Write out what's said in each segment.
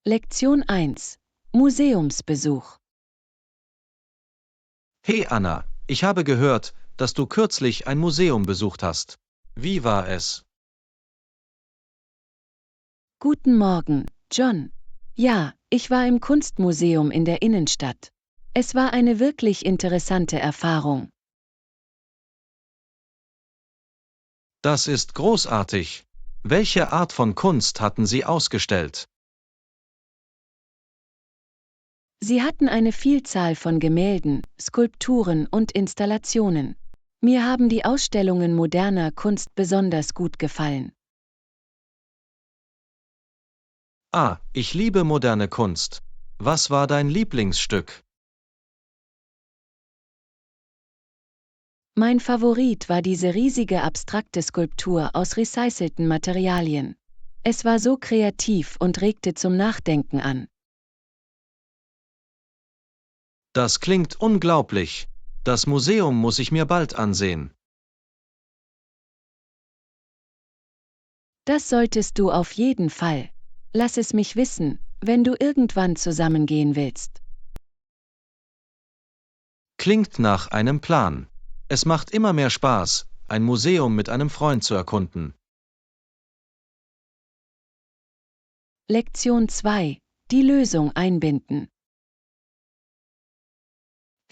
Lektion 1. Museumsbesuch. Hey Anna, ich habe gehört, dass du kürzlich ein Museum besucht hast. Wie war es? Guten Morgen, John. Ja, ich war im Kunstmuseum in der Innenstadt. Es war eine wirklich interessante Erfahrung. Das ist großartig. Welche Art von Kunst hatten sie ausgestellt? Sie hatten eine Vielzahl von Gemälden, Skulpturen und Installationen. Mir haben die Ausstellungen moderner Kunst besonders gut gefallen. Ah, ich liebe moderne Kunst. Was war dein Lieblingsstück? Mein Favorit war diese riesige abstrakte Skulptur aus recycelten Materialien. Es war so kreativ und regte zum Nachdenken an. Das klingt unglaublich. Das Museum muss ich mir bald ansehen. Das solltest du auf jeden Fall. Lass es mich wissen, wenn du irgendwann zusammengehen willst. Klingt nach einem Plan. Es macht immer mehr Spaß, ein Museum mit einem Freund zu erkunden. Lektion 2. Die Lösung einbinden.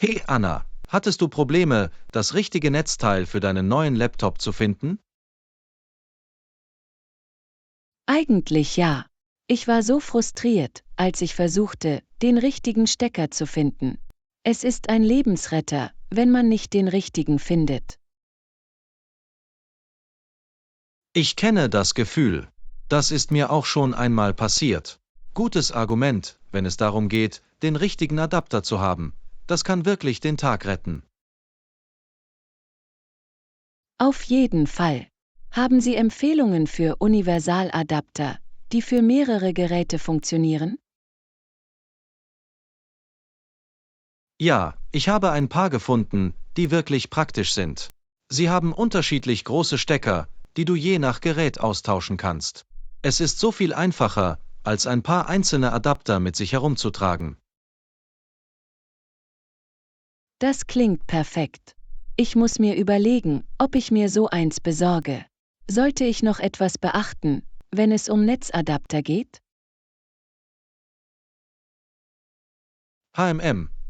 Hey Anna, hattest du Probleme, das richtige Netzteil für deinen neuen Laptop zu finden? Eigentlich ja. Ich war so frustriert, als ich versuchte, den richtigen Stecker zu finden. Es ist ein Lebensretter, wenn man nicht den richtigen findet. Ich kenne das Gefühl. Das ist mir auch schon einmal passiert. Gutes Argument, wenn es darum geht, den richtigen Adapter zu haben. Das kann wirklich den Tag retten. Auf jeden Fall. Haben Sie Empfehlungen für Universaladapter, die für mehrere Geräte funktionieren? Ja, ich habe ein paar gefunden, die wirklich praktisch sind. Sie haben unterschiedlich große Stecker, die du je nach Gerät austauschen kannst. Es ist so viel einfacher, als ein paar einzelne Adapter mit sich herumzutragen. Das klingt perfekt. Ich muss mir überlegen, ob ich mir so eins besorge. Sollte ich noch etwas beachten, wenn es um Netzadapter geht?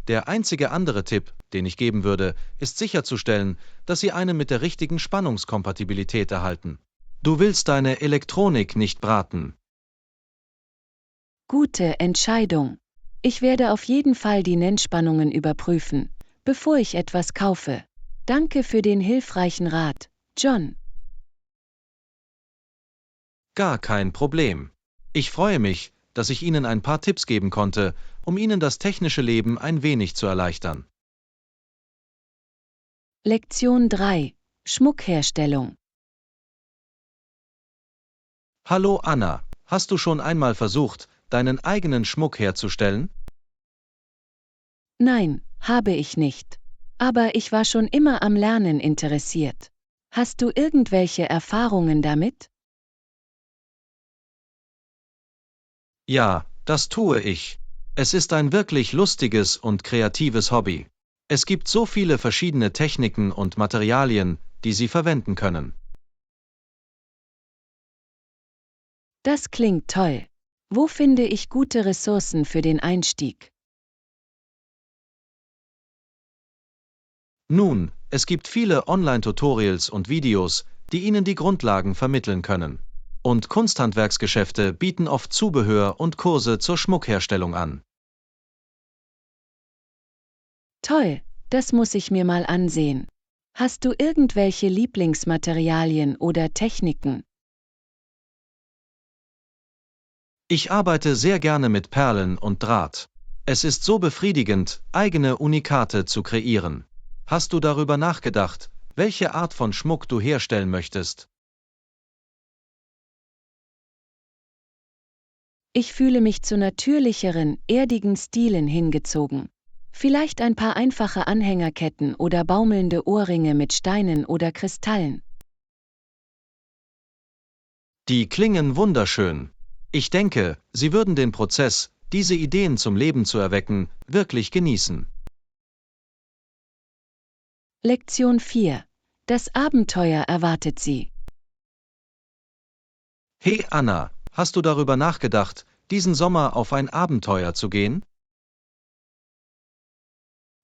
Der einzige andere Tipp, den ich geben würde, ist sicherzustellen, dass Sie einen mit der richtigen Spannungskompatibilität erhalten. Du willst deine Elektronik nicht braten. Gute Entscheidung. Ich werde auf jeden Fall die Nennspannungen überprüfen, bevor ich etwas kaufe. Danke für den hilfreichen Rat, John. Gar kein Problem. Ich freue mich, dass ich Ihnen ein paar Tipps geben konnte, um Ihnen das technische Leben ein wenig zu erleichtern. Lektion 3. Schmuckherstellung. Hallo Anna, hast du schon einmal versucht, deinen eigenen Schmuck herzustellen? Nein, habe ich nicht. Aber ich war schon immer am Lernen interessiert. Hast du irgendwelche Erfahrungen damit? Ja, das tue ich. Es ist ein wirklich lustiges und kreatives Hobby. Es gibt so viele verschiedene Techniken und Materialien, die Sie verwenden können. Das klingt toll. Wo finde ich gute Ressourcen für den Einstieg? Nun, es gibt viele Online-Tutorials und Videos, die Ihnen die Grundlagen vermitteln können. Und Kunsthandwerksgeschäfte bieten oft Zubehör und Kurse zur Schmuckherstellung an. Toll, das muss ich mir mal ansehen. Hast du irgendwelche Lieblingsmaterialien oder Techniken? Ich arbeite sehr gerne mit Perlen und Draht. Es ist so befriedigend, eigene Unikate zu kreieren. Hast du darüber nachgedacht, welche Art von Schmuck du herstellen möchtest? Ich fühle mich zu natürlicheren, erdigen Stilen hingezogen. Vielleicht ein paar einfache Anhängerketten oder baumelnde Ohrringe mit Steinen oder Kristallen. Die klingen wunderschön. Ich denke, Sie würden den Prozess, diese Ideen zum Leben zu erwecken, wirklich genießen. Lektion 4. Das Abenteuer erwartet Sie. Hey Anna, hast du darüber nachgedacht, diesen Sommer auf ein Abenteuer zu gehen?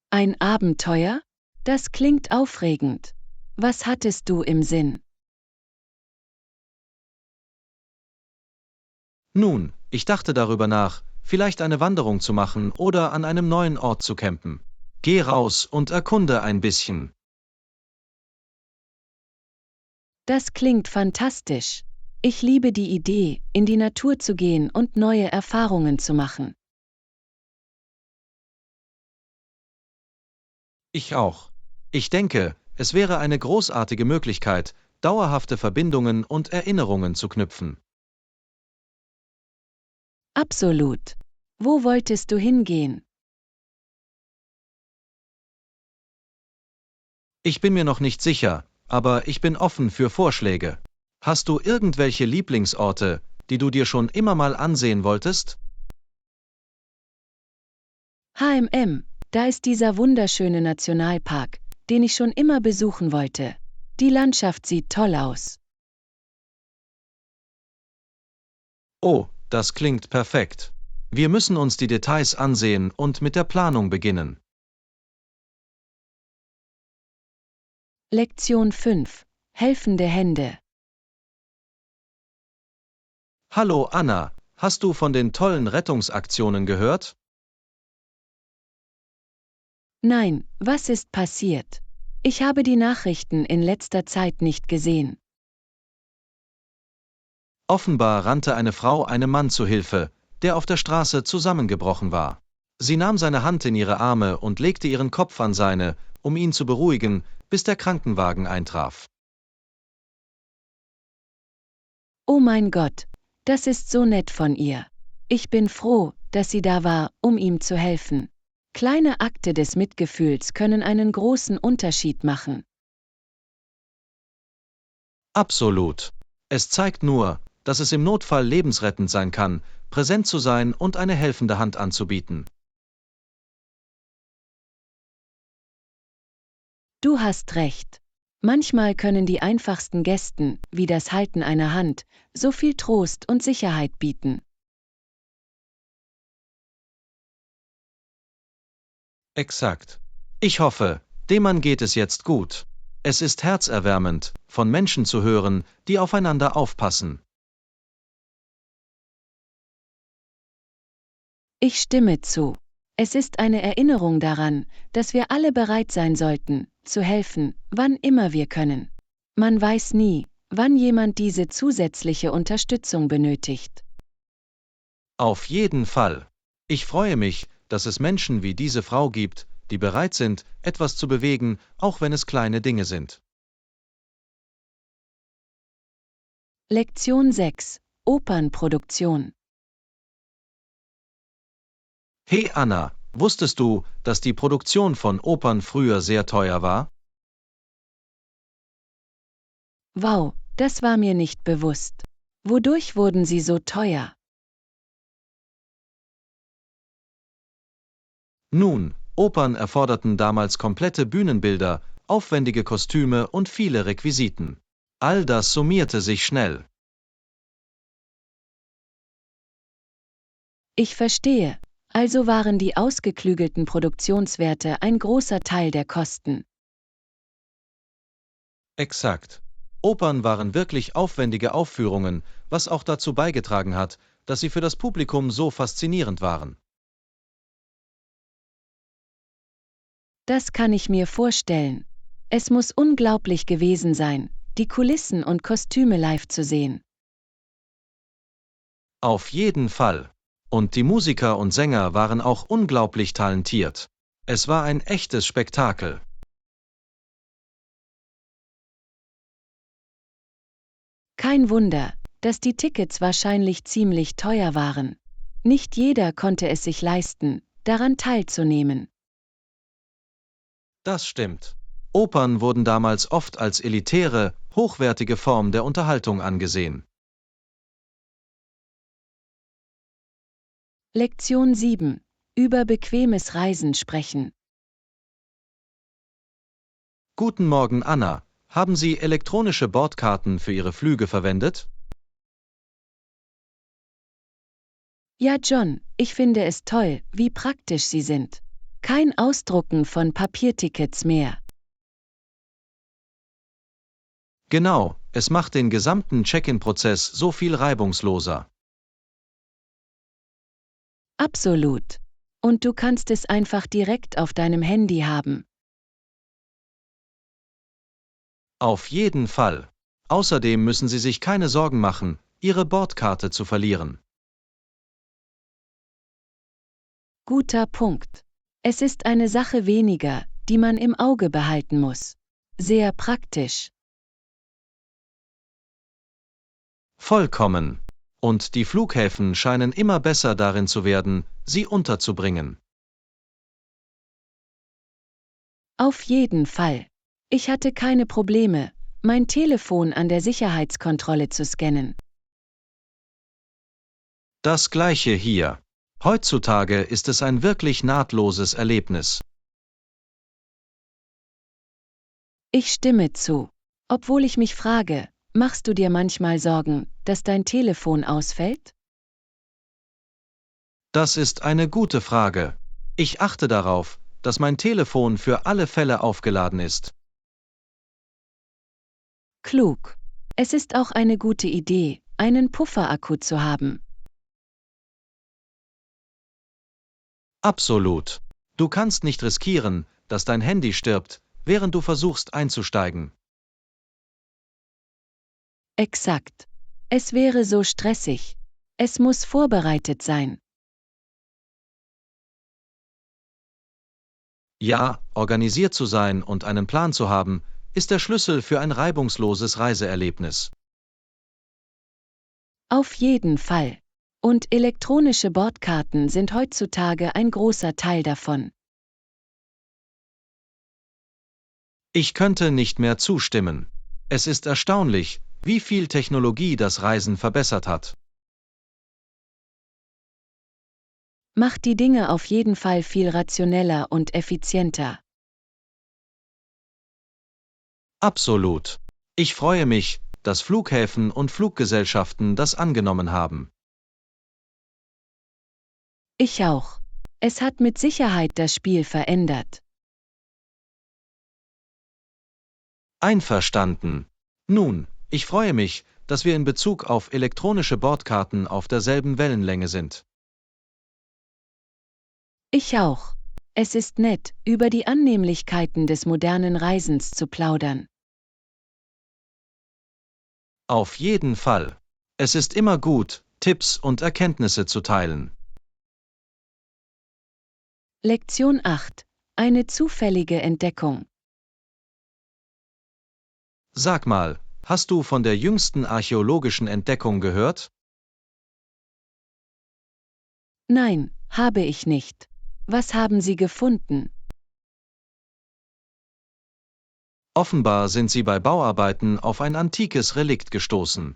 Ein Abenteuer? Das klingt aufregend. Was hattest du im Sinn? Nun, ich dachte darüber nach, vielleicht eine Wanderung zu machen oder an einem neuen Ort zu campen. Geh raus und erkunde ein bisschen. Das klingt fantastisch. Ich liebe die Idee, in die Natur zu gehen und neue Erfahrungen zu machen. Ich auch. Ich denke, es wäre eine großartige Möglichkeit, dauerhafte Verbindungen und Erinnerungen zu knüpfen. Absolut. Wo wolltest du hingehen? Ich bin mir noch nicht sicher, aber ich bin offen für Vorschläge. Hast du irgendwelche Lieblingsorte, die du dir schon immer mal ansehen wolltest? HMM, da ist dieser wunderschöne Nationalpark, den ich schon immer besuchen wollte. Die Landschaft sieht toll aus. Oh, das klingt perfekt. Wir müssen uns die Details ansehen und mit der Planung beginnen. Lektion 5. Helfende Hände. Hallo Anna, hast du von den tollen Rettungsaktionen gehört? Nein, was ist passiert? Ich habe die Nachrichten in letzter Zeit nicht gesehen. Offenbar rannte eine Frau einem Mann zu Hilfe, der auf der Straße zusammengebrochen war. Sie nahm seine Hand in ihre Arme und legte ihren Kopf an seine, um ihn zu beruhigen, bis der Krankenwagen eintraf. Oh mein Gott, das ist so nett von ihr. Ich bin froh, dass sie da war, um ihm zu helfen. Kleine Akte des Mitgefühls können einen großen Unterschied machen. Absolut. Es zeigt nur, dass es im Notfall lebensrettend sein kann, präsent zu sein und eine helfende Hand anzubieten. Du hast recht. Manchmal können die einfachsten Gesten, wie das Halten einer Hand, so viel Trost und Sicherheit bieten. Exakt. Ich hoffe, dem Mann geht es jetzt gut. Es ist herzerwärmend, von Menschen zu hören, die aufeinander aufpassen. Ich stimme zu. Es ist eine Erinnerung daran, dass wir alle bereit sein sollten, zu helfen, wann immer wir können. Man weiß nie, wann jemand diese zusätzliche Unterstützung benötigt. Auf jeden Fall. Ich freue mich, dass es Menschen wie diese Frau gibt, die bereit sind, etwas zu bewegen, auch wenn es kleine Dinge sind. Lektion 6. Opernproduktion. Hey Anna, wusstest du, dass die Produktion von Opern früher sehr teuer war? Wow, das war mir nicht bewusst. Wodurch wurden sie so teuer? Nun, Opern erforderten damals komplette Bühnenbilder, aufwendige Kostüme und viele Requisiten. All das summierte sich schnell. Ich verstehe. Also waren die ausgeklügelten Produktionswerte ein großer Teil der Kosten. Exakt. Opern waren wirklich aufwendige Aufführungen, was auch dazu beigetragen hat, dass sie für das Publikum so faszinierend waren. Das kann ich mir vorstellen. Es muss unglaublich gewesen sein, die Kulissen und Kostüme live zu sehen. Auf jeden Fall. Und die Musiker und Sänger waren auch unglaublich talentiert. Es war ein echtes Spektakel. Kein Wunder, dass die Tickets wahrscheinlich ziemlich teuer waren. Nicht jeder konnte es sich leisten, daran teilzunehmen. Das stimmt. Opern wurden damals oft als elitäre, hochwertige Form der Unterhaltung angesehen. Lektion 7. Über bequemes Reisen sprechen. Guten Morgen, Anna. Haben Sie elektronische Bordkarten für Ihre Flüge verwendet? Ja, John, ich finde es toll, wie praktisch sie sind. Kein Ausdrucken von Papiertickets mehr. Genau, es macht den gesamten Check-in-Prozess so viel reibungsloser. Absolut. Und du kannst es einfach direkt auf deinem Handy haben. Auf jeden Fall. Außerdem müssen Sie sich keine Sorgen machen, Ihre Bordkarte zu verlieren. Guter Punkt. Es ist eine Sache weniger, die man im Auge behalten muss. Sehr praktisch. Vollkommen. Und die Flughäfen scheinen immer besser darin zu werden, sie unterzubringen. Auf jeden Fall. Ich hatte keine Probleme, mein Telefon an der Sicherheitskontrolle zu scannen. Das gleiche hier. Heutzutage ist es ein wirklich nahtloses Erlebnis. Ich stimme zu. Obwohl ich mich frage, machst du dir manchmal Sorgen, dass dein Telefon ausfällt? Das ist eine gute Frage. Ich achte darauf, dass mein Telefon für alle Fälle aufgeladen ist. Klug. Es ist auch eine gute Idee, einen Pufferakku zu haben. Absolut. Du kannst nicht riskieren, dass dein Handy stirbt, während du versuchst einzusteigen. Exakt. Es wäre so stressig. Es muss vorbereitet sein. Ja, organisiert zu sein und einen Plan zu haben, ist der Schlüssel für ein reibungsloses Reiseerlebnis. Auf jeden Fall. Und elektronische Bordkarten sind heutzutage ein großer Teil davon. Ich könnte nicht mehr zustimmen. Es ist erstaunlich, wie viel Technologie das Reisen verbessert hat. Macht die Dinge auf jeden Fall viel rationeller und effizienter. Absolut. Ich freue mich, dass Flughäfen und Fluggesellschaften das angenommen haben. Ich auch. Es hat mit Sicherheit das Spiel verändert. Einverstanden. Nun, ich freue mich, dass wir in Bezug auf elektronische Bordkarten auf derselben Wellenlänge sind. Ich auch. Es ist nett, über die Annehmlichkeiten des modernen Reisens zu plaudern. Auf jeden Fall. Es ist immer gut, Tipps und Erkenntnisse zu teilen. Lektion 8. Eine zufällige Entdeckung. Sag mal, hast du von der jüngsten archäologischen Entdeckung gehört? Nein, habe ich nicht. Was haben Sie gefunden? Offenbar sind sie bei Bauarbeiten auf ein antikes Relikt gestoßen.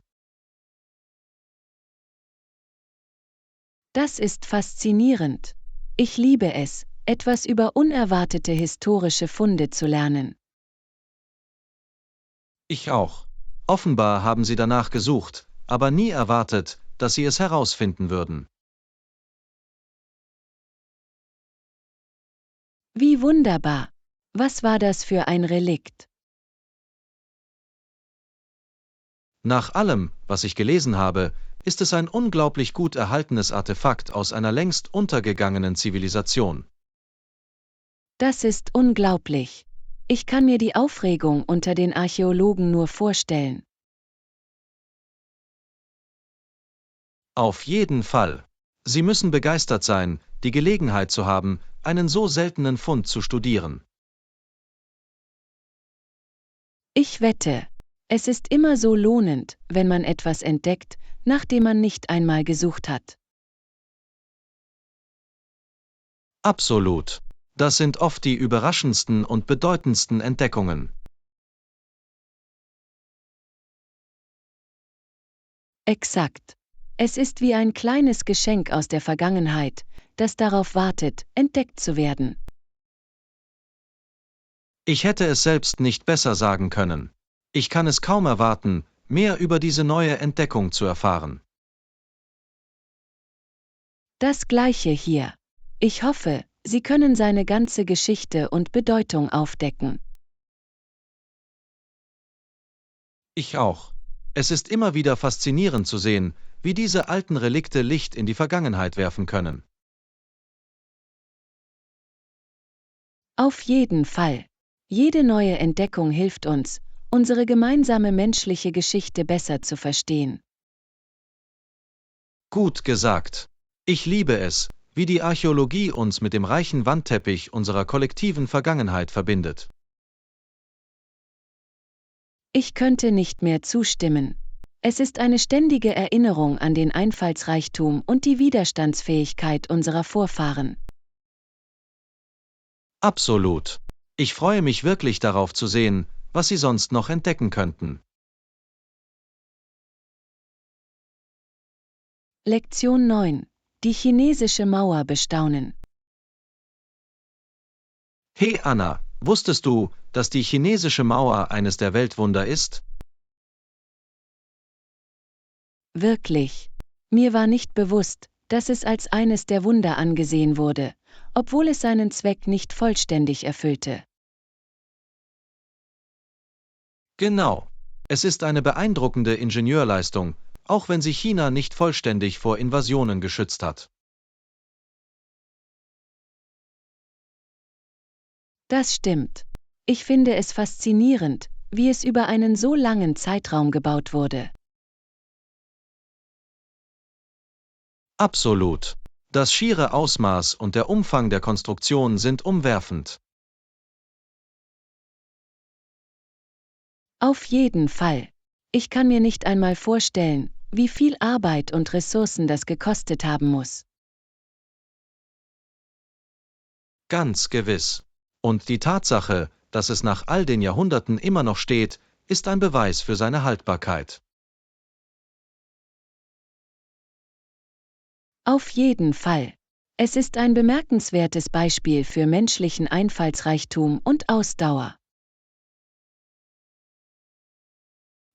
Das ist faszinierend. Ich liebe es, etwas über unerwartete historische Funde zu lernen. Ich auch. Offenbar haben sie danach gesucht, aber nie erwartet, dass sie es herausfinden würden. Wie wunderbar. Was war das für ein Relikt? Nach allem, was ich gelesen habe, ist es ein unglaublich gut erhaltenes Artefakt aus einer längst untergegangenen Zivilisation. Das ist unglaublich. Ich kann mir die Aufregung unter den Archäologen nur vorstellen. Auf jeden Fall. Sie müssen begeistert sein, die Gelegenheit zu haben, einen so seltenen Fund zu studieren. Ich wette, es ist immer so lohnend, wenn man etwas entdeckt, nach dem man nicht einmal gesucht hat. Absolut. Das sind oft die überraschendsten und bedeutendsten Entdeckungen. Exakt. Es ist wie ein kleines Geschenk aus der Vergangenheit, das darauf wartet, entdeckt zu werden. Ich hätte es selbst nicht besser sagen können. Ich kann es kaum erwarten, mehr über diese neue Entdeckung zu erfahren. Das Gleiche hier. Ich hoffe, Sie können seine ganze Geschichte und Bedeutung aufdecken. Ich auch. Es ist immer wieder faszinierend zu sehen, wie diese alten Relikte Licht in die Vergangenheit werfen können. Auf jeden Fall. Jede neue Entdeckung hilft uns, unsere gemeinsame menschliche Geschichte besser zu verstehen. Gut gesagt. Ich liebe es, wie die Archäologie uns mit dem reichen Wandteppich unserer kollektiven Vergangenheit verbindet. Ich könnte nicht mehr zustimmen. Es ist eine ständige Erinnerung an den Einfallsreichtum und die Widerstandsfähigkeit unserer Vorfahren. Absolut. Ich freue mich wirklich darauf zu sehen, was Sie sonst noch entdecken könnten. Lektion 9. Die chinesische Mauer bestaunen. Hey Anna, wusstest du, dass die chinesische Mauer eines der Weltwunder ist? Wirklich. Mir war nicht bewusst, dass es als eines der Wunder angesehen wurde, obwohl es seinen Zweck nicht vollständig erfüllte. Genau. Es ist eine beeindruckende Ingenieurleistung, auch wenn sich China nicht vollständig vor Invasionen geschützt hat. Das stimmt. Ich finde es faszinierend, wie es über einen so langen Zeitraum gebaut wurde. Absolut. Das schiere Ausmaß und der Umfang der Konstruktion sind umwerfend. Auf jeden Fall. Ich kann mir nicht einmal vorstellen, wie viel Arbeit und Ressourcen das gekostet haben muss. Ganz gewiss. Und die Tatsache, dass es nach all den Jahrhunderten immer noch steht, ist ein Beweis für seine Haltbarkeit. Auf jeden Fall. Es ist ein bemerkenswertes Beispiel für menschlichen Einfallsreichtum und Ausdauer.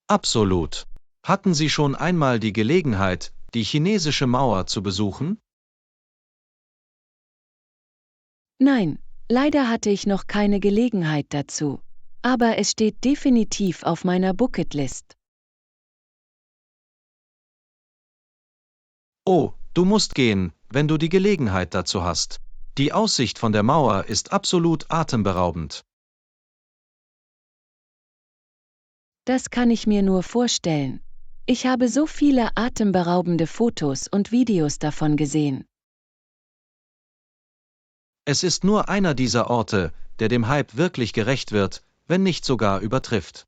Absolut. Hatten Sie schon einmal die Gelegenheit, die chinesische Mauer zu besuchen? Nein, leider hatte ich noch keine Gelegenheit dazu. Aber es steht definitiv auf meiner Bucketlist. Oh, du musst gehen, wenn du die Gelegenheit dazu hast. Die Aussicht von der Mauer ist absolut atemberaubend. Das kann ich mir nur vorstellen. Ich habe so viele atemberaubende Fotos und Videos davon gesehen. Es ist nur einer dieser Orte, der dem Hype wirklich gerecht wird, wenn nicht sogar übertrifft.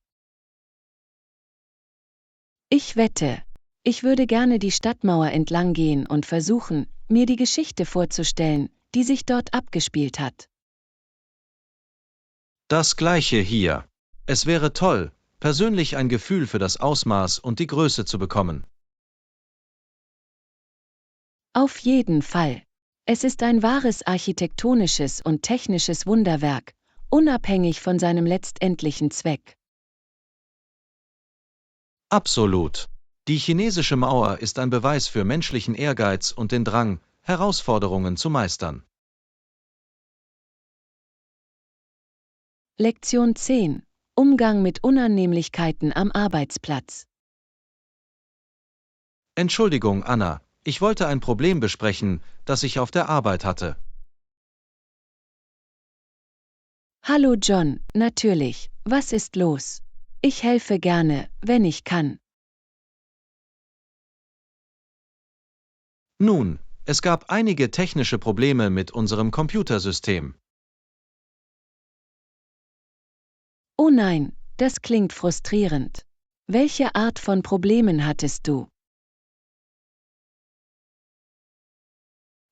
Ich wette, ich würde gerne die Stadtmauer entlang gehen und versuchen, mir die Geschichte vorzustellen, die sich dort abgespielt hat. Das Gleiche hier. Es wäre toll, persönlich ein Gefühl für das Ausmaß und die Größe zu bekommen. Auf jeden Fall. Es ist ein wahres architektonisches und technisches Wunderwerk, unabhängig von seinem letztendlichen Zweck. Absolut. Die chinesische Mauer ist ein Beweis für menschlichen Ehrgeiz und den Drang, Herausforderungen zu meistern. Lektion 10. Umgang mit Unannehmlichkeiten am Arbeitsplatz. Entschuldigung, Anna, ich wollte ein Problem besprechen, das ich auf der Arbeit hatte. Hallo John, natürlich, was ist los? Ich helfe gerne, wenn ich kann. Nun, es gab einige technische Probleme mit unserem Computersystem. Oh nein, das klingt frustrierend. Welche Art von Problemen hattest du?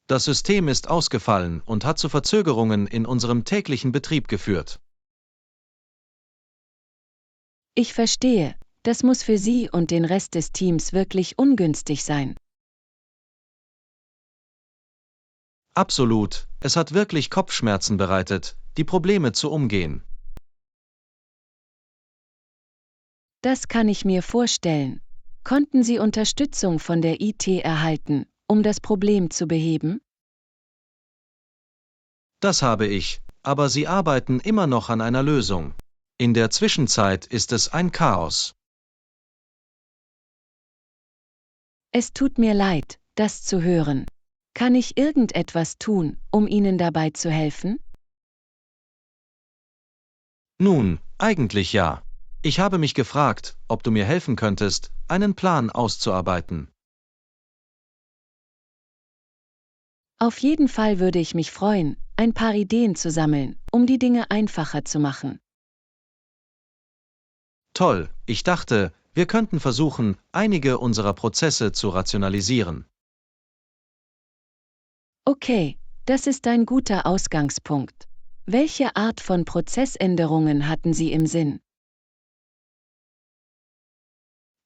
Das System ist ausgefallen und hat zu Verzögerungen in unserem täglichen Betrieb geführt. Ich verstehe, das muss für Sie und den Rest des Teams wirklich ungünstig sein. Absolut, es hat wirklich Kopfschmerzen bereitet, die Probleme zu umgehen. Das kann ich mir vorstellen. Konnten Sie Unterstützung von der IT erhalten, um das Problem zu beheben? Das habe ich, aber sie arbeiten immer noch an einer Lösung. In der Zwischenzeit ist es ein Chaos. Es tut mir leid, das zu hören. Kann ich irgendetwas tun, um Ihnen dabei zu helfen? Nun, eigentlich ja. Ich habe mich gefragt, ob du mir helfen könntest, einen Plan auszuarbeiten. Auf jeden Fall würde ich mich freuen, ein paar Ideen zu sammeln, um die Dinge einfacher zu machen. Toll, ich dachte, wir könnten versuchen, einige unserer Prozesse zu rationalisieren. Okay, das ist ein guter Ausgangspunkt. Welche Art von Prozessänderungen hatten Sie im Sinn?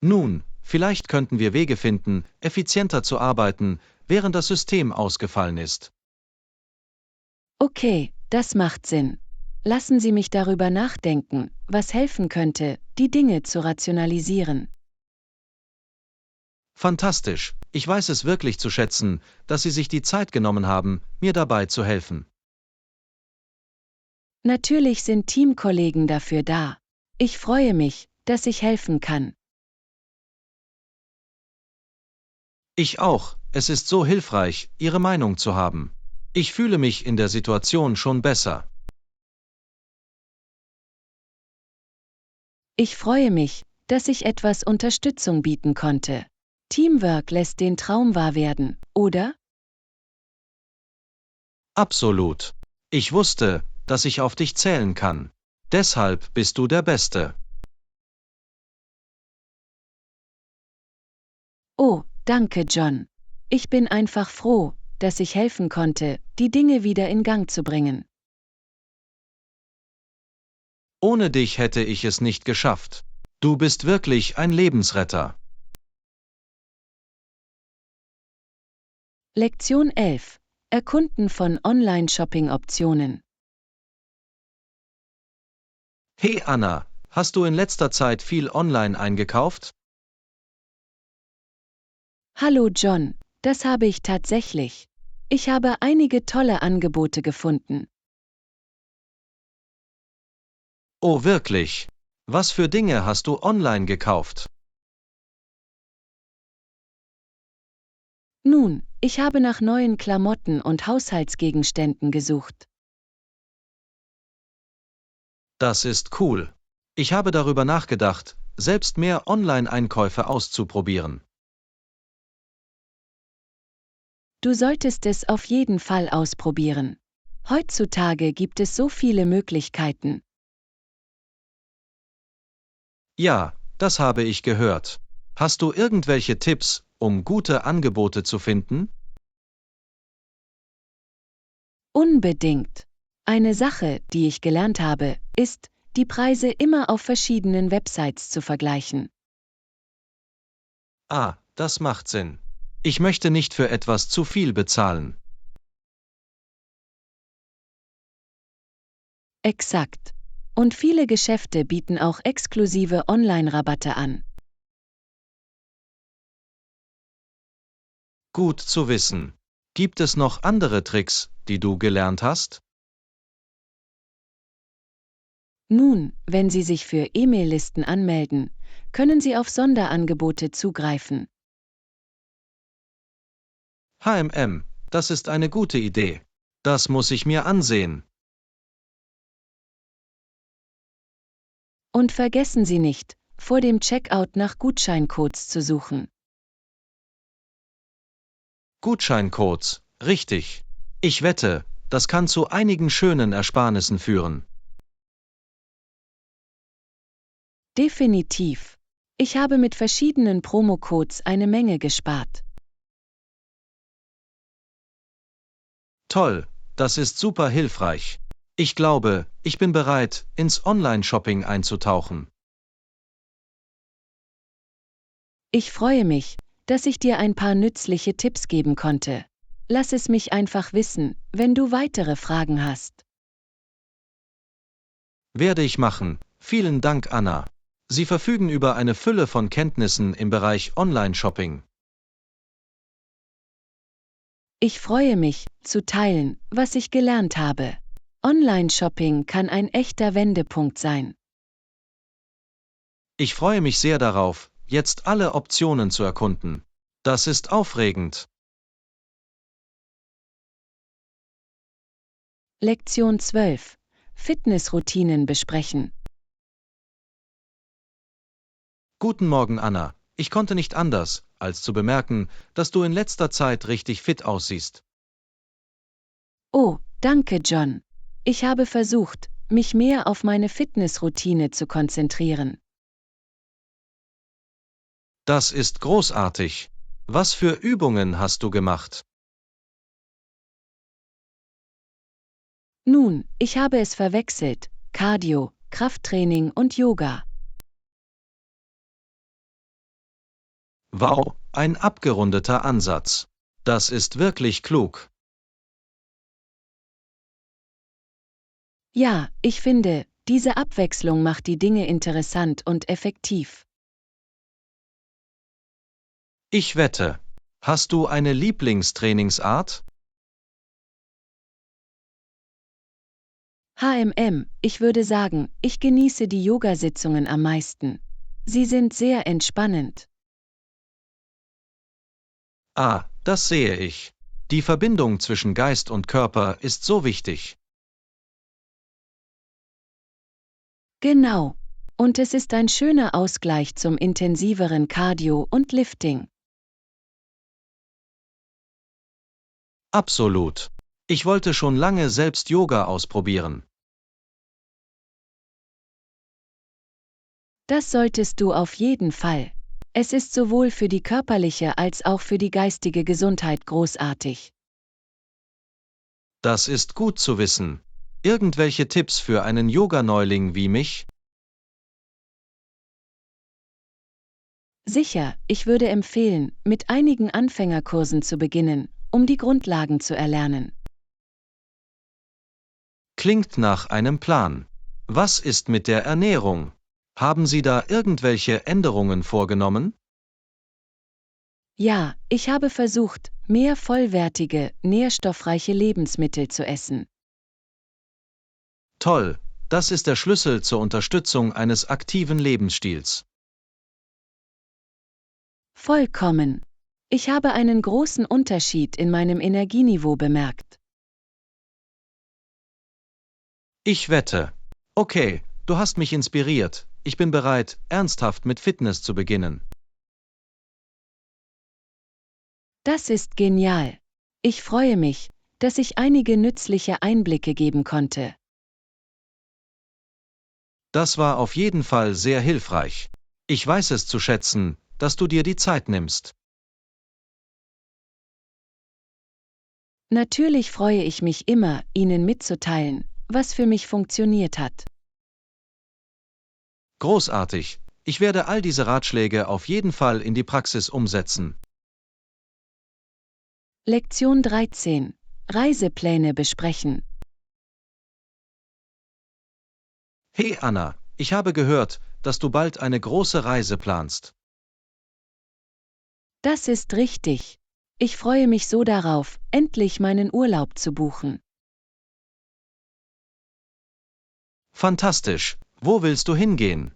Nun, vielleicht könnten wir Wege finden, effizienter zu arbeiten, während das System ausgefallen ist. Okay, das macht Sinn. Lassen Sie mich darüber nachdenken, was helfen könnte, die Dinge zu rationalisieren. Fantastisch, ich weiß es wirklich zu schätzen, dass Sie sich die Zeit genommen haben, mir dabei zu helfen. Natürlich sind Teamkollegen dafür da. Ich freue mich, dass ich helfen kann. Ich auch, es ist so hilfreich, Ihre Meinung zu haben. Ich fühle mich in der Situation schon besser. Ich freue mich, dass ich etwas Unterstützung bieten konnte. Teamwork lässt den Traum wahr werden, oder? Absolut. Ich wusste, dass ich auf dich zählen kann. Deshalb bist du der Beste. Oh, danke, John. Ich bin einfach froh, dass ich helfen konnte, die Dinge wieder in Gang zu bringen. Ohne dich hätte ich es nicht geschafft. Du bist wirklich ein Lebensretter. Lektion 11. Erkunden von Online-Shopping-Optionen. Hey Anna, hast du in letzter Zeit viel online eingekauft? Hallo John, das habe ich tatsächlich. Ich habe einige tolle Angebote gefunden. Oh wirklich? Was für Dinge hast du online gekauft? Nun, ich habe nach neuen Klamotten und Haushaltsgegenständen gesucht. Das ist cool. Ich habe darüber nachgedacht, selbst mehr Online-Einkäufe auszuprobieren. Du solltest es auf jeden Fall ausprobieren. Heutzutage gibt es so viele Möglichkeiten. Ja, das habe ich gehört. Hast du irgendwelche Tipps, um gute Angebote zu finden? Unbedingt. Eine Sache, die ich gelernt habe, ist, die Preise immer auf verschiedenen Websites zu vergleichen. Ah, das macht Sinn. Ich möchte nicht für etwas zu viel bezahlen. Exakt. Und viele Geschäfte bieten auch exklusive Online-Rabatte an. Gut zu wissen. Gibt es noch andere Tricks, die du gelernt hast? Nun, wenn Sie sich für E-Mail-Listen anmelden, können Sie auf Sonderangebote zugreifen. HMM, das ist eine gute Idee. Das muss ich mir ansehen. Und vergessen Sie nicht, vor dem Checkout nach Gutscheincodes zu suchen. Gutscheincodes, richtig. Ich wette, das kann zu einigen schönen Ersparnissen führen. Definitiv. Ich habe mit verschiedenen Promocodes eine Menge gespart. Toll, das ist super hilfreich. Ich glaube, ich bin bereit, ins Online-Shopping einzutauchen. Ich freue mich, dass ich dir ein paar nützliche Tipps geben konnte. lass es mich einfach wissen, wenn du weitere Fragen hast. Werde ich machen. Vielen Dank, Anna. Sie verfügen über eine Fülle von Kenntnissen im Bereich Online-Shopping. Ich freue mich, zu teilen, was ich gelernt habe. Online-Shopping kann ein echter Wendepunkt sein. Ich freue mich sehr darauf, jetzt alle Optionen zu erkunden. Das ist aufregend. Lektion 12. Fitnessroutinen besprechen. Guten Morgen, Anna. Ich konnte nicht anders, als zu bemerken, dass du in letzter Zeit richtig fit aussiehst. Oh, danke, John. Ich habe versucht, mich mehr auf meine Fitnessroutine zu konzentrieren. Das ist großartig. Was für Übungen hast du gemacht? Nun, ich habe es verwechselt: Cardio, Krafttraining und Yoga. Wow, ein abgerundeter Ansatz. Das ist wirklich klug. Ja, ich finde, diese Abwechslung macht die Dinge interessant und effektiv. Ich wette. Hast du eine Lieblingstrainingsart? Ich würde sagen, ich genieße die Yoga-Sitzungen am meisten. Sie sind sehr entspannend. Ah, das sehe ich. Die Verbindung zwischen Geist und Körper ist so wichtig. Genau. Und es ist ein schöner Ausgleich zum intensiveren Cardio und Lifting. Absolut. Ich wollte schon lange selbst Yoga ausprobieren. Das solltest du auf jeden Fall. Es ist sowohl für die körperliche als auch für die geistige Gesundheit großartig. Das ist gut zu wissen. Irgendwelche Tipps für einen Yoga-Neuling wie mich? Sicher, ich würde empfehlen, mit einigen Anfängerkursen zu beginnen, um die Grundlagen zu erlernen. Klingt nach einem Plan. Was ist mit der Ernährung? Haben Sie da irgendwelche Änderungen vorgenommen? Ja, ich habe versucht, mehr vollwertige, nährstoffreiche Lebensmittel zu essen. Toll, das ist der Schlüssel zur Unterstützung eines aktiven Lebensstils. Vollkommen. Ich habe einen großen Unterschied in meinem Energieniveau bemerkt. Ich wette. Okay, du hast mich inspiriert. Ich bin bereit, ernsthaft mit Fitness zu beginnen. Das ist genial. Ich freue mich, dass ich einige nützliche Einblicke geben konnte. Das war auf jeden Fall sehr hilfreich. Ich weiß es zu schätzen, dass du dir die Zeit nimmst. Natürlich freue ich mich immer, Ihnen mitzuteilen, was für mich funktioniert hat. Großartig. Ich werde all diese Ratschläge auf jeden Fall in die Praxis umsetzen. Lektion 13. Reisepläne besprechen. Hey Anna, ich habe gehört, dass du bald eine große Reise planst. Das ist richtig. Ich freue mich so darauf, endlich meinen Urlaub zu buchen. Fantastisch. Wo willst du hingehen?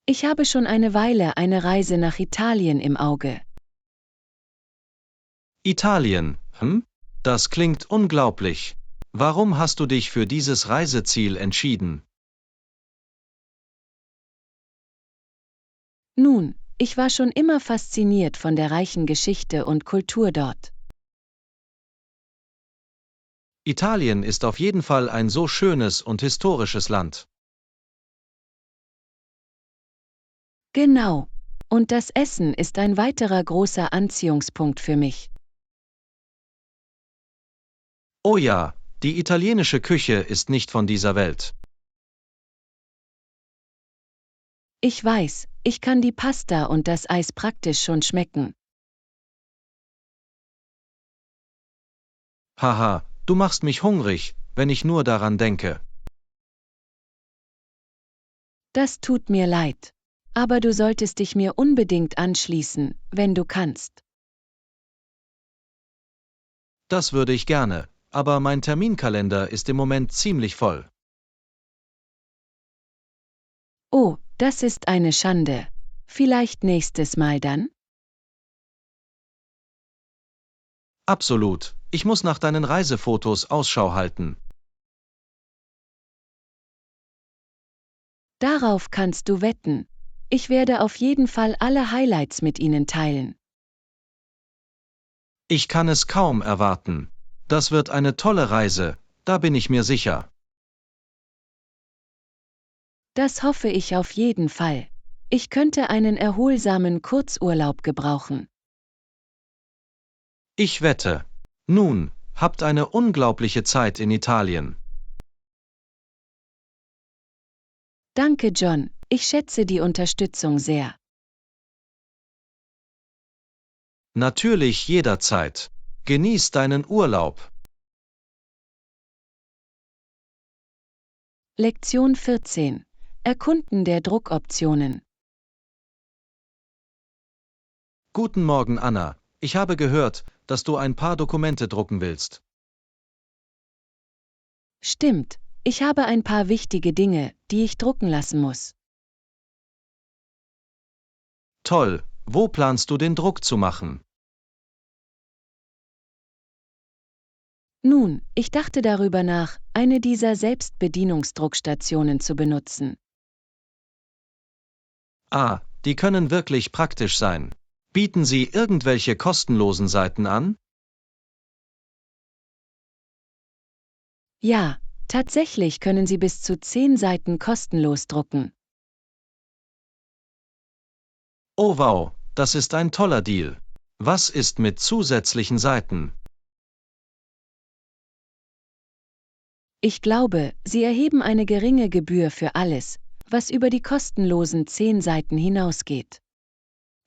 Ich habe schon eine Weile eine Reise nach Italien im Auge. Italien, hm? Das klingt unglaublich. Warum hast du dich für dieses Reiseziel entschieden? Nun, ich war schon immer fasziniert von der reichen Geschichte und Kultur dort. Italien ist auf jeden Fall ein so schönes und historisches Land. Genau. Und das Essen ist ein weiterer großer Anziehungspunkt für mich. Oh ja, die italienische Küche ist nicht von dieser Welt. Ich weiß, ich kann die Pasta und das Eis praktisch schon schmecken. Haha, du machst mich hungrig, wenn ich nur daran denke. Das tut mir leid. Aber du solltest dich mir unbedingt anschließen, wenn du kannst. Das würde ich gerne, aber mein Terminkalender ist im Moment ziemlich voll. Oh, das ist eine Schande. Vielleicht nächstes Mal dann? Absolut, ich muss nach deinen Reisefotos Ausschau halten. Darauf kannst du wetten. Ich werde auf jeden Fall alle Highlights mit Ihnen teilen. Ich kann es kaum erwarten. Das wird eine tolle Reise, da bin ich mir sicher. Das hoffe ich auf jeden Fall. Ich könnte einen erholsamen Kurzurlaub gebrauchen. Ich wette. Nun, habt eine unglaubliche Zeit in Italien. Danke, John. Ich schätze die Unterstützung sehr. Natürlich jederzeit. Genieß deinen Urlaub. Lektion 14. Erkunden der Druckoptionen. Guten Morgen, Anna. Ich habe gehört, dass du ein paar Dokumente drucken willst. Stimmt, ich habe ein paar wichtige Dinge, die ich drucken lassen muss. Toll, wo planst du den Druck zu machen? Nun, ich dachte darüber nach, eine dieser Selbstbedienungsdruckstationen zu benutzen. Ah, die können wirklich praktisch sein. Bieten sie irgendwelche kostenlosen Seiten an? Ja, tatsächlich können Sie bis zu 10 Seiten kostenlos drucken. Oh wow, das ist ein toller Deal. Was ist mit zusätzlichen Seiten? Ich glaube, Sie erheben eine geringe Gebühr für alles, was über die kostenlosen 10 Seiten hinausgeht.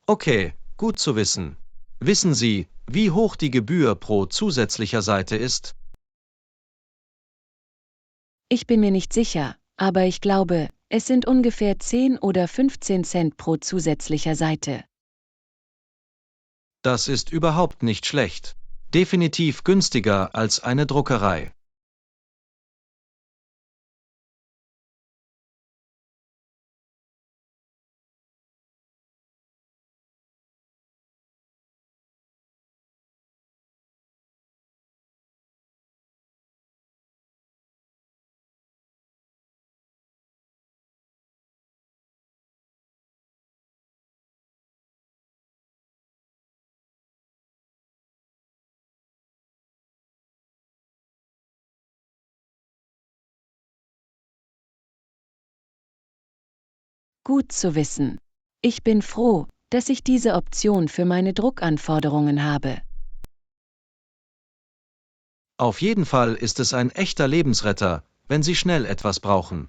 Okay, gut zu wissen. Wissen Sie, wie hoch die Gebühr pro zusätzlicher Seite ist? Ich bin mir nicht sicher, aber ich glaube, es sind ungefähr 10 oder 15 Cent pro zusätzlicher Seite. Das ist überhaupt nicht schlecht. Definitiv günstiger als eine Druckerei. Gut zu wissen. Ich bin froh, dass ich diese Option für meine Druckanforderungen habe. Auf jeden Fall ist es ein echter Lebensretter, wenn Sie schnell etwas brauchen.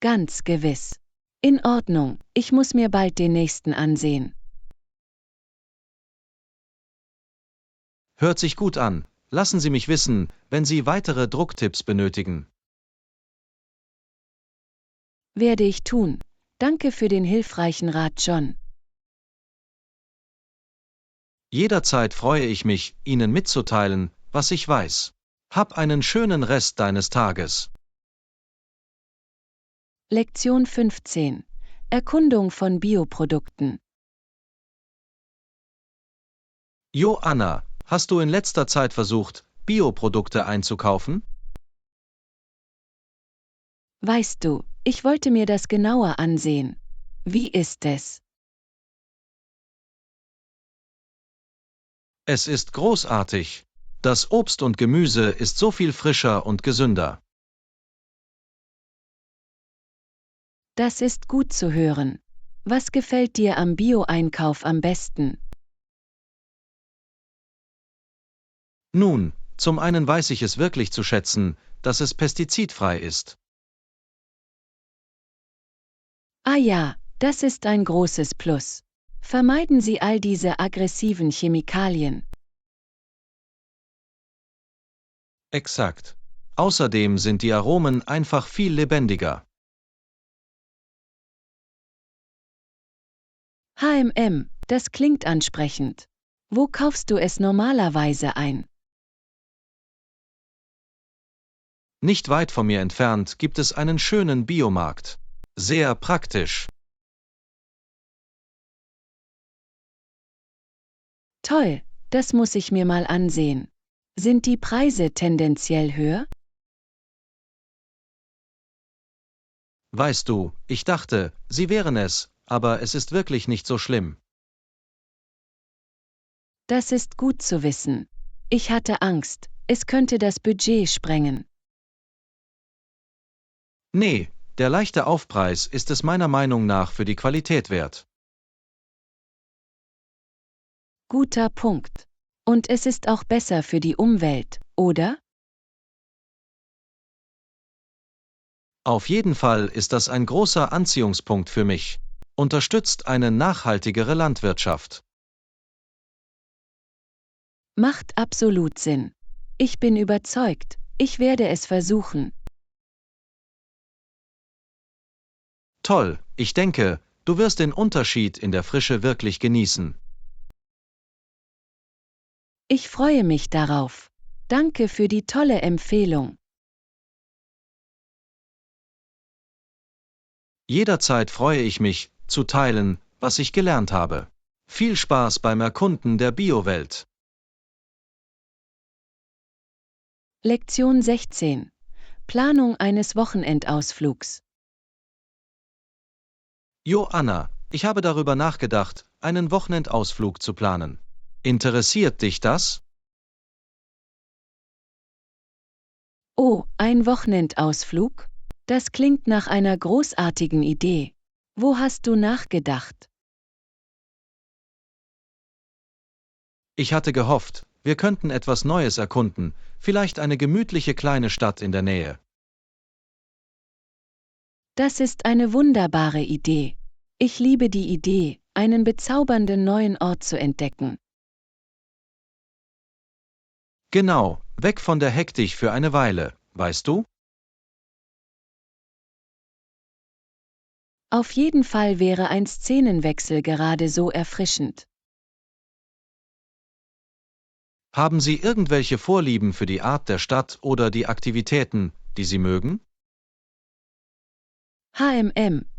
Ganz gewiss. In Ordnung, ich muss mir bald den nächsten ansehen. Hört sich gut an. Lassen Sie mich wissen, wenn Sie weitere Drucktipps benötigen. Werde ich tun. Danke für den hilfreichen Rat, John. Jederzeit freue ich mich, Ihnen mitzuteilen, was ich weiß. Hab einen schönen Rest deines Tages. Lektion 15. Erkundung von Bioprodukten. Jo Anna, hast du in letzter Zeit versucht, Bioprodukte einzukaufen? Weißt du, ich wollte mir das genauer ansehen. Wie ist es? Es ist großartig. Das Obst und Gemüse ist so viel frischer und gesünder. Das ist gut zu hören. Was gefällt dir am Bio-Einkauf am besten? Nun, zum einen weiß ich es wirklich zu schätzen, dass es pestizidfrei ist. Ah ja, das ist ein großes Plus. Vermeiden Sie all diese aggressiven Chemikalien. Exakt. Außerdem sind die Aromen einfach viel lebendiger. Das klingt ansprechend. Wo kaufst du es normalerweise ein? Nicht weit von mir entfernt gibt es einen schönen Biomarkt. Sehr praktisch. Toll, das muss ich mir mal ansehen. Sind die Preise tendenziell höher? Weißt du, ich dachte, sie wären es, aber es ist wirklich nicht so schlimm. Das ist gut zu wissen. Ich hatte Angst, es könnte das Budget sprengen. Nee, der leichte Aufpreis ist es meiner Meinung nach für die Qualität wert. Guter Punkt. Und es ist auch besser für die Umwelt, oder? Auf jeden Fall ist das ein großer Anziehungspunkt für mich. Unterstützt eine nachhaltigere Landwirtschaft. Macht absolut Sinn. Ich bin überzeugt, ich werde es versuchen. Toll, ich denke, du wirst den Unterschied in der Frische wirklich genießen. Ich freue mich darauf. Danke für die tolle Empfehlung. Jederzeit freue ich mich, zu teilen, was ich gelernt habe. Viel Spaß beim Erkunden der Biowelt. Lektion 16. Planung eines Wochenendausflugs. Joanna, ich habe darüber nachgedacht, einen Wochenendausflug zu planen. Interessiert dich das? Oh, ein Wochenendausflug? Das klingt nach einer großartigen Idee. Wo hast du nachgedacht? Ich hatte gehofft, wir könnten etwas Neues erkunden, vielleicht eine gemütliche kleine Stadt in der Nähe. Das ist eine wunderbare Idee. Ich liebe die Idee, einen bezaubernden neuen Ort zu entdecken. Genau, weg von der Hektik für eine Weile, weißt du? Auf jeden Fall wäre ein Szenenwechsel gerade so erfrischend. Haben Sie irgendwelche Vorlieben für die Art der Stadt oder die Aktivitäten, die Sie mögen?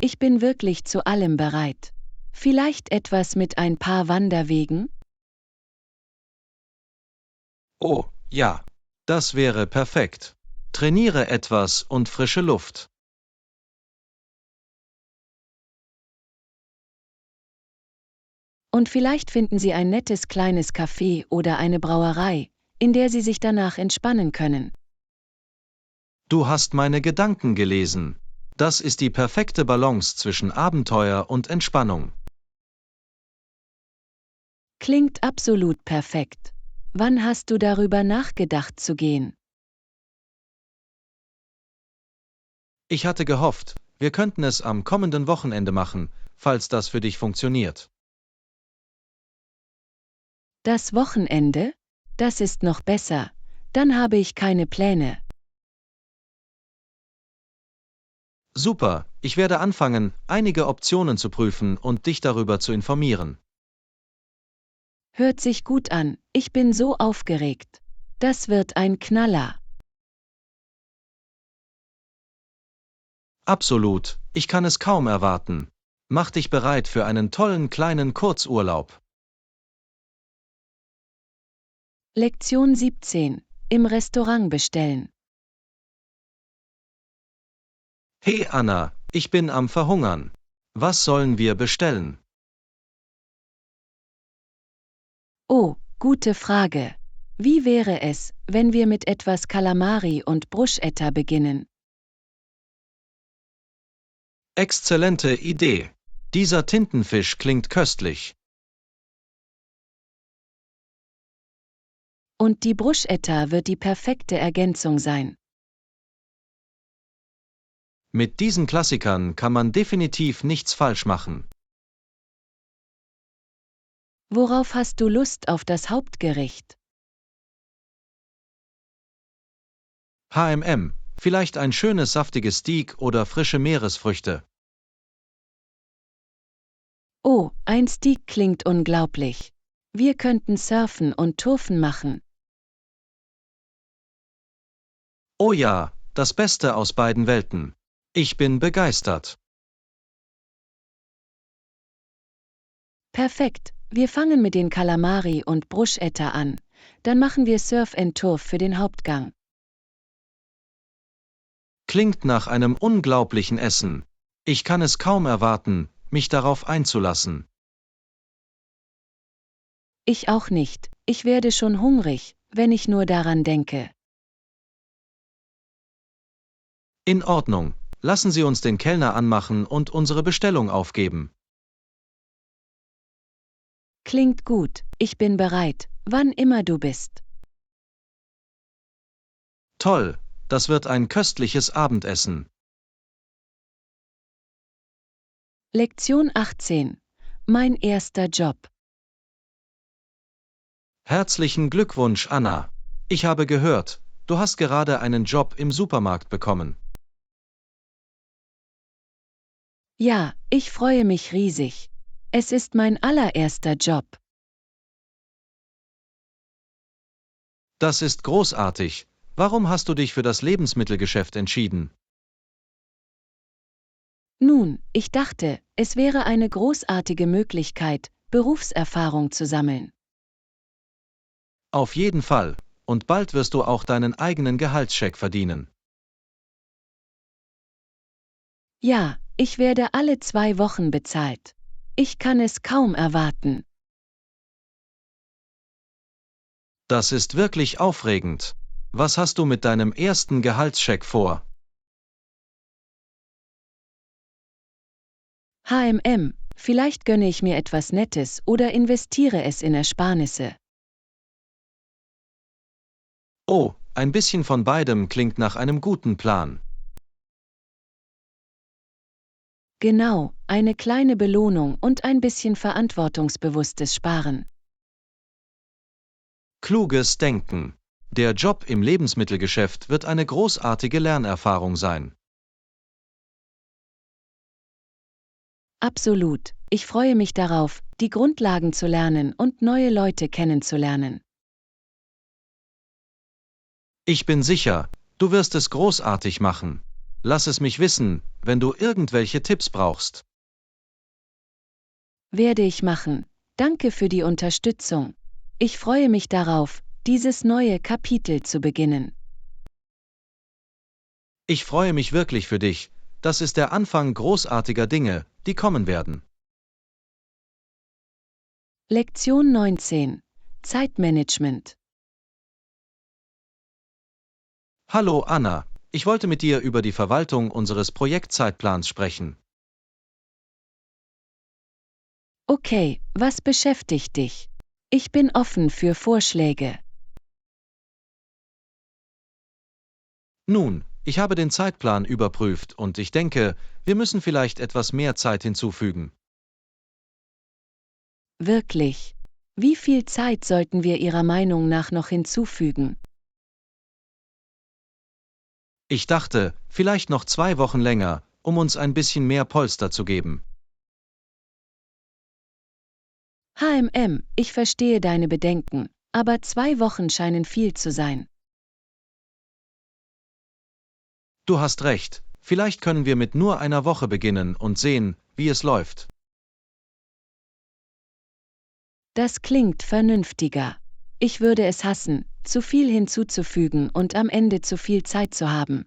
Ich bin wirklich zu allem bereit. Vielleicht etwas mit ein paar Wanderwegen? Oh, ja. Das wäre perfekt. Trainiere etwas und frische Luft. Und vielleicht finden Sie ein nettes kleines Café oder eine Brauerei, in der Sie sich danach entspannen können. Du hast meine Gedanken gelesen. Das ist die perfekte Balance zwischen Abenteuer und Entspannung. Klingt absolut perfekt. Wann hast du darüber nachgedacht zu gehen? Ich hatte gehofft, wir könnten es am kommenden Wochenende machen, falls das für dich funktioniert. Das Wochenende? Das ist noch besser. Dann habe ich keine Pläne. Super, ich werde anfangen, einige Optionen zu prüfen und dich darüber zu informieren. Hört sich gut an, ich bin so aufgeregt. Das wird ein Knaller. Absolut, ich kann es kaum erwarten. Mach dich bereit für einen tollen kleinen Kurzurlaub. Lektion 17. Im Restaurant bestellen. Hey Anna, ich bin am Verhungern. Was sollen wir bestellen? Oh, gute Frage. Wie wäre es, wenn wir mit etwas Kalamari und Bruschetta beginnen? Exzellente Idee. Dieser Tintenfisch klingt köstlich. Und die Bruschetta wird die perfekte Ergänzung sein. Mit diesen Klassikern kann man definitiv nichts falsch machen. Worauf hast du Lust auf das Hauptgericht? vielleicht ein schönes saftiges Steak oder frische Meeresfrüchte. Oh, ein Steak klingt unglaublich. Wir könnten surfen und Turfen machen. Oh ja, das Beste aus beiden Welten. Ich bin begeistert. Perfekt, wir fangen mit den Kalamari und Bruschetta an. Dann machen wir Surf and Turf für den Hauptgang. Klingt nach einem unglaublichen Essen. Ich kann es kaum erwarten, mich darauf einzulassen. Ich auch nicht, ich werde schon hungrig, wenn ich nur daran denke. In Ordnung, lassen Sie uns den Kellner anmachen und unsere Bestellung aufgeben. Klingt gut, ich bin bereit, wann immer du bist. Toll, das wird ein köstliches Abendessen. Lektion 18. Mein erster Job. Herzlichen Glückwunsch, Anna. Ich habe gehört, du hast gerade einen Job im Supermarkt bekommen. Ja, ich freue mich riesig. Es ist mein allererster Job. Das ist großartig. Warum hast du dich für das Lebensmittelgeschäft entschieden? Nun, ich dachte, es wäre eine großartige Möglichkeit, Berufserfahrung zu sammeln. Auf jeden Fall. Und bald wirst du auch deinen eigenen Gehaltscheck verdienen. Ja, ich werde alle 2 Wochen bezahlt. Ich kann es kaum erwarten. Das ist wirklich aufregend. Was hast du mit deinem ersten Gehaltscheck vor? Vielleicht gönne ich mir etwas Nettes oder investiere es in Ersparnisse. Oh, ein bisschen von beidem klingt nach einem guten Plan. Genau, eine kleine Belohnung und ein bisschen verantwortungsbewusstes Sparen. Kluges Denken. Der Job im Lebensmittelgeschäft wird eine großartige Lernerfahrung sein. Absolut, ich freue mich darauf, die Grundlagen zu lernen und neue Leute kennenzulernen. Ich bin sicher, du wirst es großartig machen. Lass es mich wissen, wenn du irgendwelche Tipps brauchst. Werde ich machen. Danke für die Unterstützung. Ich freue mich darauf, dieses neue Kapitel zu beginnen. Ich freue mich wirklich für dich. Das ist der Anfang großartiger Dinge, die kommen werden. Lektion 19. Zeitmanagement. Hallo Anna, ich wollte mit dir über die Verwaltung unseres Projektzeitplans sprechen. Okay, was beschäftigt dich? Ich bin offen für Vorschläge. Nun, ich habe den Zeitplan überprüft und ich denke, wir müssen vielleicht etwas mehr Zeit hinzufügen. Wirklich? Wie viel Zeit sollten wir Ihrer Meinung nach noch hinzufügen? Ich dachte, vielleicht noch 2 Wochen länger, um uns ein bisschen mehr Polster zu geben. Ich verstehe deine Bedenken, aber 2 Wochen scheinen viel zu sein. Du hast recht, vielleicht können wir mit nur einer Woche beginnen und sehen, wie es läuft. Das klingt vernünftiger. Ich würde es hassen, zu viel hinzuzufügen und am Ende zu viel Zeit zu haben.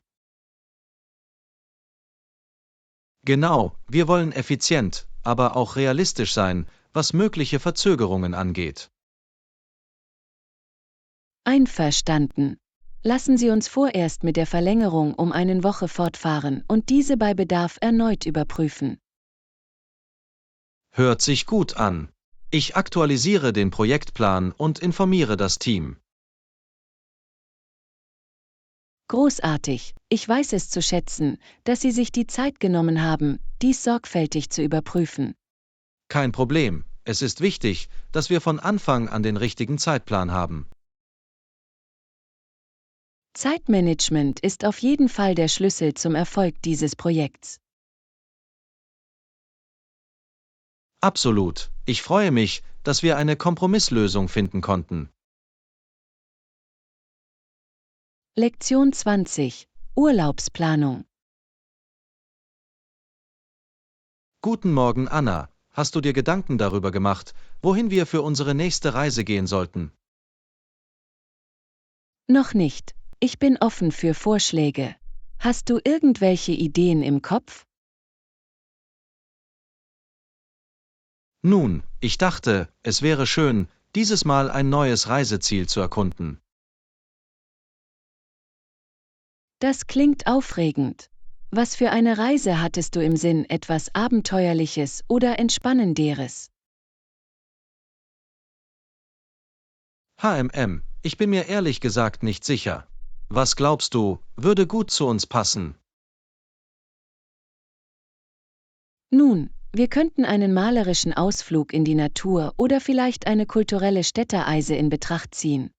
Genau, wir wollen effizient, aber auch realistisch sein, was mögliche Verzögerungen angeht. Einverstanden. Lassen Sie uns vorerst mit der Verlängerung um eine Woche fortfahren und diese bei Bedarf erneut überprüfen. Hört sich gut an. Ich aktualisiere den Projektplan und informiere das Team. Großartig, ich weiß es zu schätzen, dass Sie sich die Zeit genommen haben, dies sorgfältig zu überprüfen. Kein Problem, es ist wichtig, dass wir von Anfang an den richtigen Zeitplan haben. Zeitmanagement ist auf jeden Fall der Schlüssel zum Erfolg dieses Projekts. Absolut. Ich freue mich, dass wir eine Kompromisslösung finden konnten. Lektion 20. Urlaubsplanung. Guten Morgen, Anna. Hast du dir Gedanken darüber gemacht, wohin wir für unsere nächste Reise gehen sollten? Noch nicht. Ich bin offen für Vorschläge. Hast du irgendwelche Ideen im Kopf? Nun, ich dachte, es wäre schön, dieses Mal ein neues Reiseziel zu erkunden. Das klingt aufregend. Was für eine Reise hattest du im Sinn, etwas Abenteuerliches oder Entspannenderes? Ich bin mir ehrlich gesagt nicht sicher. Was glaubst du, würde gut zu uns passen? Nun, wir könnten einen malerischen Ausflug in die Natur oder vielleicht eine kulturelle Städtereise in Betracht ziehen.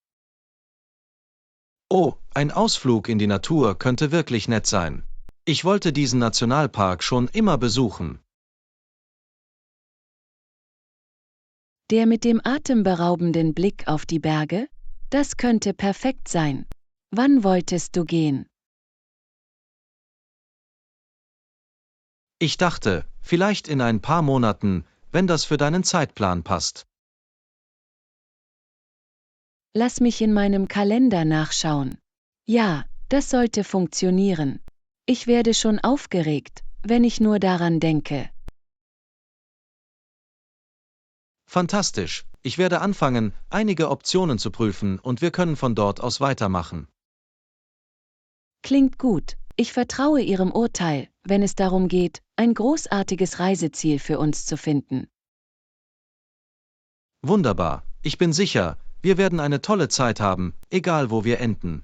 Oh, ein Ausflug in die Natur könnte wirklich nett sein. Ich wollte diesen Nationalpark schon immer besuchen. Der mit dem atemberaubenden Blick auf die Berge? Das könnte perfekt sein. Wann wolltest du gehen? Ich dachte, vielleicht in ein paar Monaten, wenn das für deinen Zeitplan passt. Lass mich in meinem Kalender nachschauen. Ja, das sollte funktionieren. Ich werde schon aufgeregt, wenn ich nur daran denke. Fantastisch. Ich werde anfangen, einige Optionen zu prüfen und wir können von dort aus weitermachen. Klingt gut. Ich vertraue Ihrem Urteil, wenn es darum geht, ein großartiges Reiseziel für uns zu finden. Wunderbar. Ich bin sicher, wir werden eine tolle Zeit haben, egal wo wir enden.